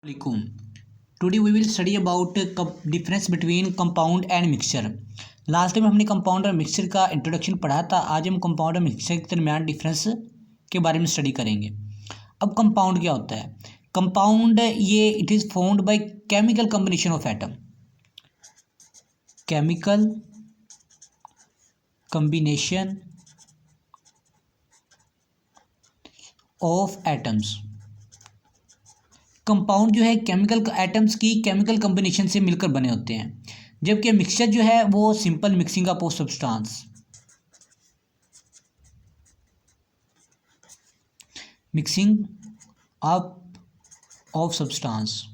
Alaikum. Today we will study about difference between compound and mixture. Last time हमने compound और mixture का introduction पढ़ा था। आज हम कंपाउंड और मिक्सचर के दरमियान डिफरेंस के बारे में स्टडी करेंगे। अब कंपाउंड क्या होता है? कंपाउंड ये it is formed by chemical combination of atom. Chemical combination of atoms. Compound जो है केमिकल एटम्स की केमिकल कॉम्बिनेशन से मिलकर बने होते हैं, जबकि मिक्सचर जो है वो simple mixing up of substance. Mixing up of substance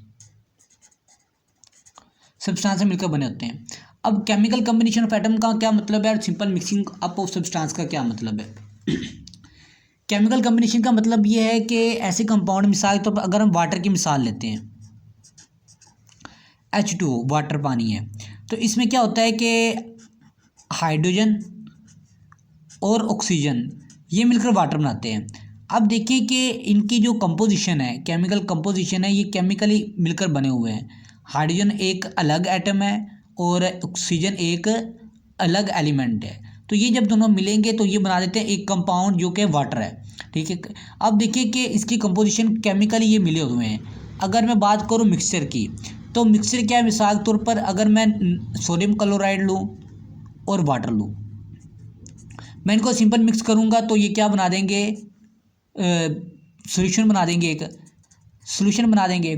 से मिलकर बने होते हैं। अब केमिकल कॉम्बिनेशन ऑफ एटम का क्या मतलब है और simple mixing up of substance का क्या मतलब है? केमिकल कॉम्बिनेशन का मतलब ये है कि ऐसे कंपाउंड, मिसाल के तौर पर अगर हम वाटर की मिसाल लेते हैं, H2O वाटर पानी है, तो इसमें क्या होता है कि हाइड्रोजन और ऑक्सीजन ये मिलकर वाटर बनाते हैं। अब देखिए कि इनकी जो कंपोजिशन है, केमिकल कंपोजिशन है, ये केमिकली मिलकर बने हुए हैं। हाइड्रोजन एक अलग एटम है और ऑक्सीजन एक अलग एलिमेंट है। तो ये जब दोनों मिलेंगे तो ये बना देते हैं एक कंपाउंड जो कि वाटर है। ठीक है। अब देखिए कि इसकी कंपोजिशन केमिकली ये मिले हुए हैं। अगर मैं बात करूँ मिक्सचर की, तो मिक्सचर क्या है? मिसाल के तौर पर अगर मैं सोडियम क्लोराइड लूँ और वाटर लूँ, मैं इनको सिंपल मिक्स करूँगा तो ये क्या बना देंगे? सॉल्यूशन बना देंगे, एक सॉल्यूशन बना देंगे।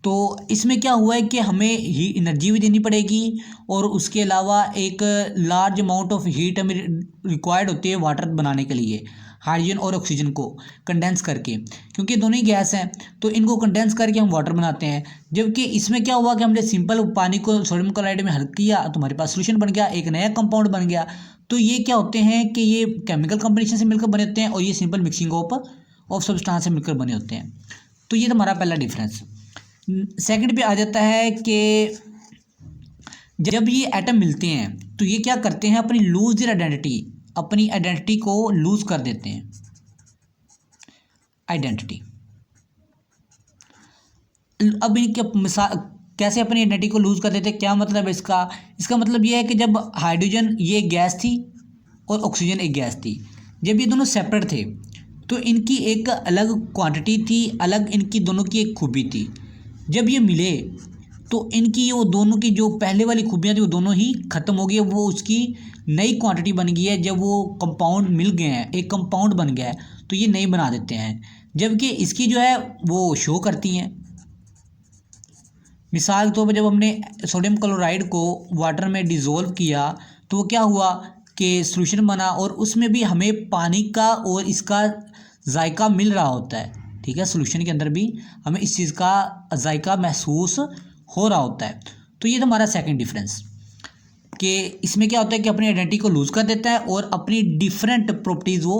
तो इसमें क्या हुआ है कि हमें ही एनर्जी भी देनी पड़ेगी और उसके अलावा एक लार्ज अमाउंट ऑफ हीट हमें रिक्वायर्ड होती है वाटर बनाने के लिए, हाइड्रोजन और ऑक्सीजन को कंडेंस करके, क्योंकि दोनों ही गैस हैं तो इनको कंडेंस करके हम वाटर बनाते हैं। जबकि इसमें क्या हुआ कि हमने सिंपल पानी को सोडियम क्लोराइड में हल किया तो हमारे पास सॉल्यूशन बन गया, एक नया कंपाउंड बन गया। तो ये क्या होते हैं कि ये केमिकल कॉम्बिनेशन से मिलकर बने होते हैं और ये सिंपल मिक्सिंग ऑफ सब्सटेंस से मिलकर बने होते हैं। तो ये तो हमारा पहला डिफरेंस। सेकंड पे आ जाता है कि जब ये एटम मिलते हैं तो ये क्या करते हैं? अपनी लूज देयर आइडेंटिटी, अपनी आइडेंटिटी को लूज कर देते हैं। आइडेंटिटी, अब इनके मिसाल कैसे अपनी आइडेंटिटी को लूज कर देते हैं? क्या मतलब है इसका? इसका मतलब ये है कि जब हाइड्रोजन ये गैस थी और ऑक्सीजन एक गैस थी, जब ये दोनों सेपरेट थे तो इनकी एक अलग क्वांटिटी थी, अलग इनकी दोनों की एक खूबी थी। जब ये मिले तो इनकी वो दोनों की जो पहले वाली खूबियाँ थी वो दोनों ही ख़त्म हो गई, वो उसकी नई क्वांटिटी बन गई है। जब वो कंपाउंड मिल गए हैं, एक कंपाउंड बन गया है, तो ये नई बना देते हैं, जबकि इसकी जो है वो शो करती हैं। मिसाल के तौर पर जब हमने सोडियम क्लोराइड को वाटर में डिज़ोल्व किया तो वो क्या हुआ कि सॉल्यूशन बना और उसमें भी हमें पानी का और इसका जायका मिल रहा होता है। ठीक है, सॉल्यूशन के अंदर भी हमें इस चीज़ का जायका महसूस हो रहा होता है। तो ये तो हमारा सेकंड डिफरेंस, कि इसमें क्या होता है कि अपनी आइडेंटिटी को लूज़ कर देता है और अपनी डिफरेंट प्रॉपर्टीज़ वो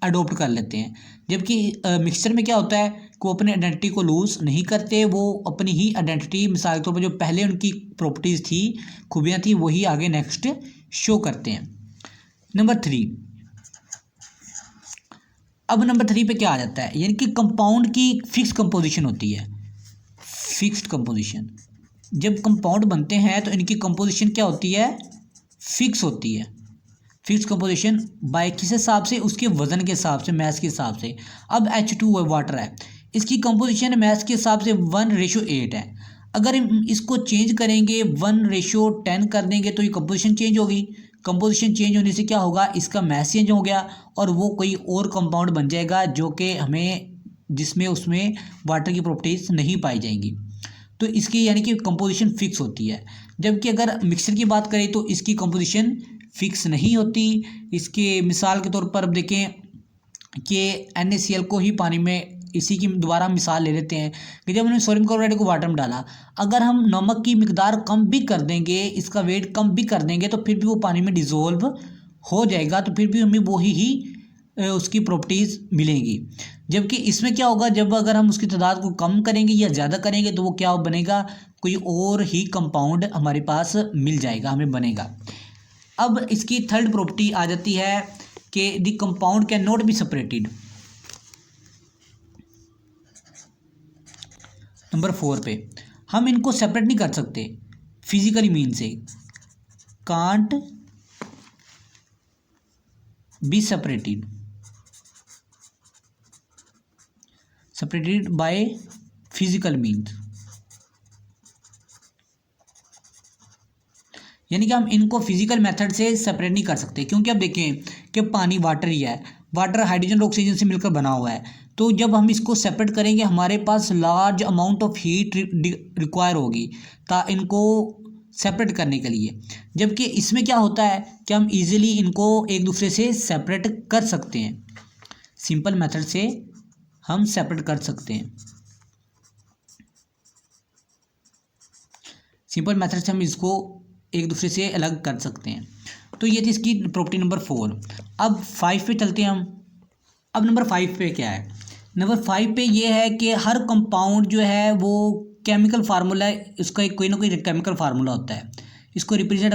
अडोप्ट कर लेते हैं। जबकि मिक्सचर में क्या होता है कि वो अपनी आइडेंटिटी को लूज़ नहीं करते, वो अपनी ही आइडेंटिटी, मिसाल के तौर पर जो पहले उनकी प्रॉपर्टीज़ थी, खूबियाँ थी, वही आगे नेक्स्ट शो करते हैं। नंबर 3, अब नंबर 3 पे क्या आ जाता है? यानी कि कंपाउंड की फिक्स कंपोजिशन होती है। फिक्स्ड कंपोजिशन, जब कंपाउंड बनते हैं तो इनकी कंपोजिशन क्या होती है? फिक्स होती है। फिक्स कंपोजिशन बाय किस हिसाब से? उसके वज़न के हिसाब से, मैथ के हिसाब से। अब H2O वाटर है, इसकी कंपोजिशन मैथ के हिसाब से 1:8 है। अगर हम इसको चेंज करेंगे 1:10 कर देंगे तो ये कंपोजिशन चेंज होगी। कंपोजिशन चेंज होने से क्या होगा? इसका मैथ चेंज हो गया और वो कोई और कंपाउंड बन जाएगा जो कि हमें, जिसमें उसमें वाटर की प्रॉपर्टीज़ नहीं पाई जाएंगी। तो इसकी यानी कि कंपोजिशन फिक्स होती है। जबकि अगर मिक्सचर की बात करें तो इसकी कंपोजिशन फिक्स नहीं होती। इसके मिसाल के तौर पर अब देखें कि NaCl को ही पानी में, इसी की दोबारा मिसाल ले लेते हैं कि जब हमने सोडियम क्लोराइड को वाटर में डाला, अगर हम नमक की मिकदार कम भी कर देंगे, इसका वेट कम भी कर देंगे, तो फिर भी वो पानी में डिज़ोल्व हो जाएगा, तो फिर भी हमें वही ही उसकी प्रॉपर्टीज़ मिलेंगी। जबकि इसमें क्या होगा? जब अगर हम उसकी तादाद को कम करेंगे या ज़्यादा करेंगे तो वो क्या बनेगा? कोई और ही कंपाउंड हमारे पास मिल जाएगा, हमें बनेगा। अब इसकी थर्ड प्रॉपर्टी आ जाती है कि the compound can not be separated. Number 4 पे हम इनको सेपरेट नहीं कर सकते फिजिकली मीन से, can't be separated by physical means. यानी कि हम इनको फिजिकल मेथड से सेपरेट नहीं कर सकते, क्योंकि अब देखें कि पानी वाटर ही है, वाटर हाइड्रोजन और ऑक्सीजन से मिलकर बना हुआ है, तो जब हम इसको सेपरेट करेंगे हमारे पास large amount of heat require होगी इनको सेपरेट करने के लिए। जबकि इसमें क्या होता है कि हम इजीली इनको एक दूसरे से सेपरेट कर सकते हैं, सिंपल मेथड से हम सेपरेट कर सकते हैं, सिंपल मेथड से हम इसको एक दूसरे से अलग कर सकते हैं। तो ये थी इसकी प्रॉपर्टी नंबर 4। अब 5 पे चलते हैं हम। अब नंबर 5 पे क्या है? नंबर 5 पे ये है कि हर कंपाउंड जो है वो केमिकल फार्मूला है, उसका एक कोई ना कोई केमिकल फार्मूला होता है। इसको रिप्रेजेंटेड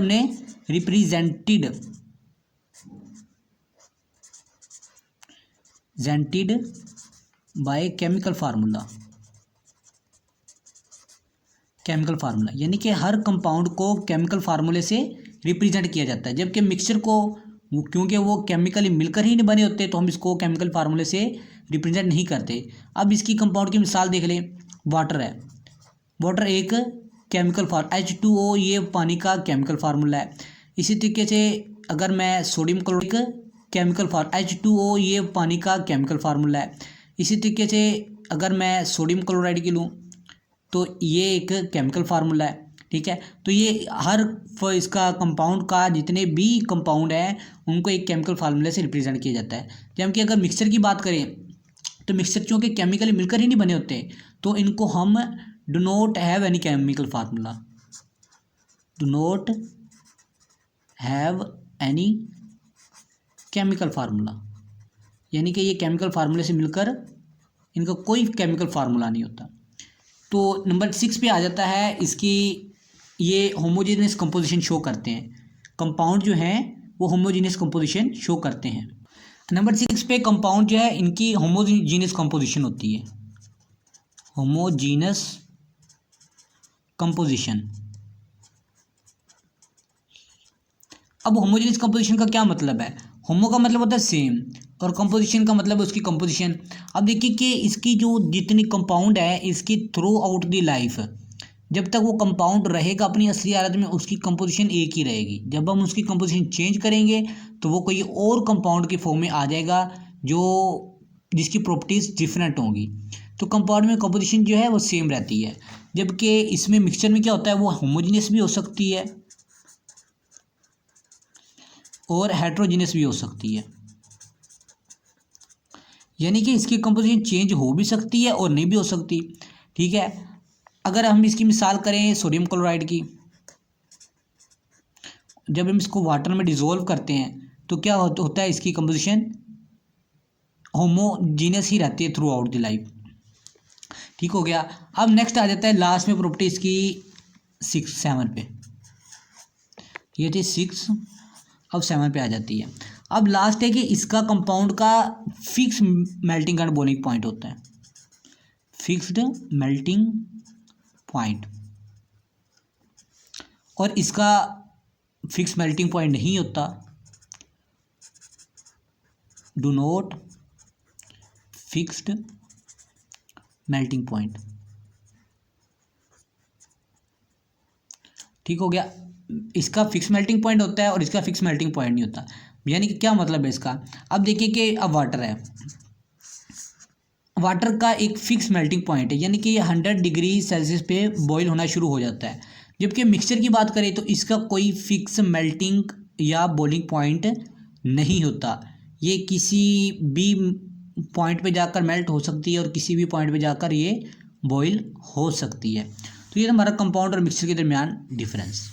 बाय केमिकल फार्मूला, यानी कि हर कंपाउंड को केमिकल फार्मूले से रिप्रेजेंट किया जाता है। जबकि मिक्सचर को क्योंकि वो केमिकली मिलकर ही नहीं बने होते तो हम इसको केमिकल फार्मूले से रिप्रेजेंट नहीं करते। अब इसकी कंपाउंड की मिसाल देख लें, वाटर है, वाटर एक केमिकल H2O ये पानी का केमिकल फार्मूला है। इसी तरीके से अगर मैं सोडियम क्लोराइड केमिकल H2O ये पानी का केमिकल फार्मूला है। इसी तरीके से अगर मैं सोडियम क्लोराइड की लूँ तो ये एक केमिकल फार्मूला है, ठीक है। तो ये हर इसका कंपाउंड का जितने भी कंपाउंड हैं उनको एक केमिकल फार्मूले से रिप्रेजेंट किया जाता है। जबकि अगर मिक्सचर की बात करें तो मिक्सचर चूँकि केमिकली मिलकर ही नहीं बने होते तो इनको हम do not have any chemical formula, do not have any chemical formula, यानी कि ये केमिकल फार्मूले से मिलकर इनका कोई केमिकल फार्मूला नहीं होता। तो नंबर 6 पे आ जाता है इसकी, ये होमोजेनियस कंपोजिशन शो करते हैं, कंपाउंड जो हैं वो होमोजेनियस कंपोजिशन शो करते हैं। नंबर 6 पे कंपाउंड जो है इनकी होमोजेनियस कंपोजिशन होती है, होमोजेनियस कंपोजिशन। अब होमोजेनियस कंपोजिशन का क्या मतलब है? होमो का मतलब होता है सेम और कंपोजिशन का मतलब है उसकी कंपोजिशन। अब देखिए कि इसकी जो जितनी कंपाउंड है इसकी थ्रू आउट दी लाइफ जब तक वो कंपाउंड रहेगा अपनी असली हालत में उसकी कंपोजिशन एक ही रहेगी। जब हम उसकी कंपोजिशन चेंज करेंगे तो वो कोई और कंपाउंड के फॉर्म में आ जाएगा जो जिसकी प्रॉपर्टीज़ डिफरेंट होंगी। तो कंपाउंड में कंपोजिशन जो है वो सेम रहती है। जबकि इसमें मिक्सचर में क्या होता है वो होमोजेनियस भी हो सकती है और हेट्रोजीनियस भी हो सकती है, यानी कि इसकी कंपोजिशन चेंज हो भी सकती है और नहीं भी हो सकती, ठीक है। अगर हम इसकी मिसाल करें सोडियम क्लोराइड की, जब हम इसको वाटर में डिज़ोल्व करते हैं तो क्या होता है इसकी कंपोजिशन होमोजीनियस ही रहती है थ्रू आउट द लाइफ, ठीक हो गया। अब नेक्स्ट आ जाता है लास्ट में प्रॉपर्टी इसकी 7 पे, ये थी 6, अब 7 पे आ जाती है। अब लास्ट है कि इसका कंपाउंड का fix melting and boiling point होता है, फिक्स्ड मेल्टिंग पॉइंट, और इसका फिक्स मेल्टिंग पॉइंट नहीं होता, do not fixed melting point, ठीक हो गया। इसका फिक्स मेल्टिंग पॉइंट होता है और इसका फिक्स मेल्टिंग पॉइंट नहीं होता। यानी कि क्या मतलब है इसका? अब देखिए कि अब वाटर है, वाटर का एक फिक्स मेल्टिंग पॉइंट है, यानी कि ये 100 डिग्री सेल्सियस पे बॉईल होना शुरू हो जाता है। जबकि मिक्सचर की बात करें तो इसका कोई फिक्स मेल्टिंग या बॉइलिंग पॉइंट नहीं होता, ये किसी भी पॉइंट पे जाकर मेल्ट हो सकती है और किसी भी पॉइंट पे जाकर ये बॉईल हो सकती है। तो ये हमारा कंपाउंड और मिक्सचर के दरमियान डिफरेंस।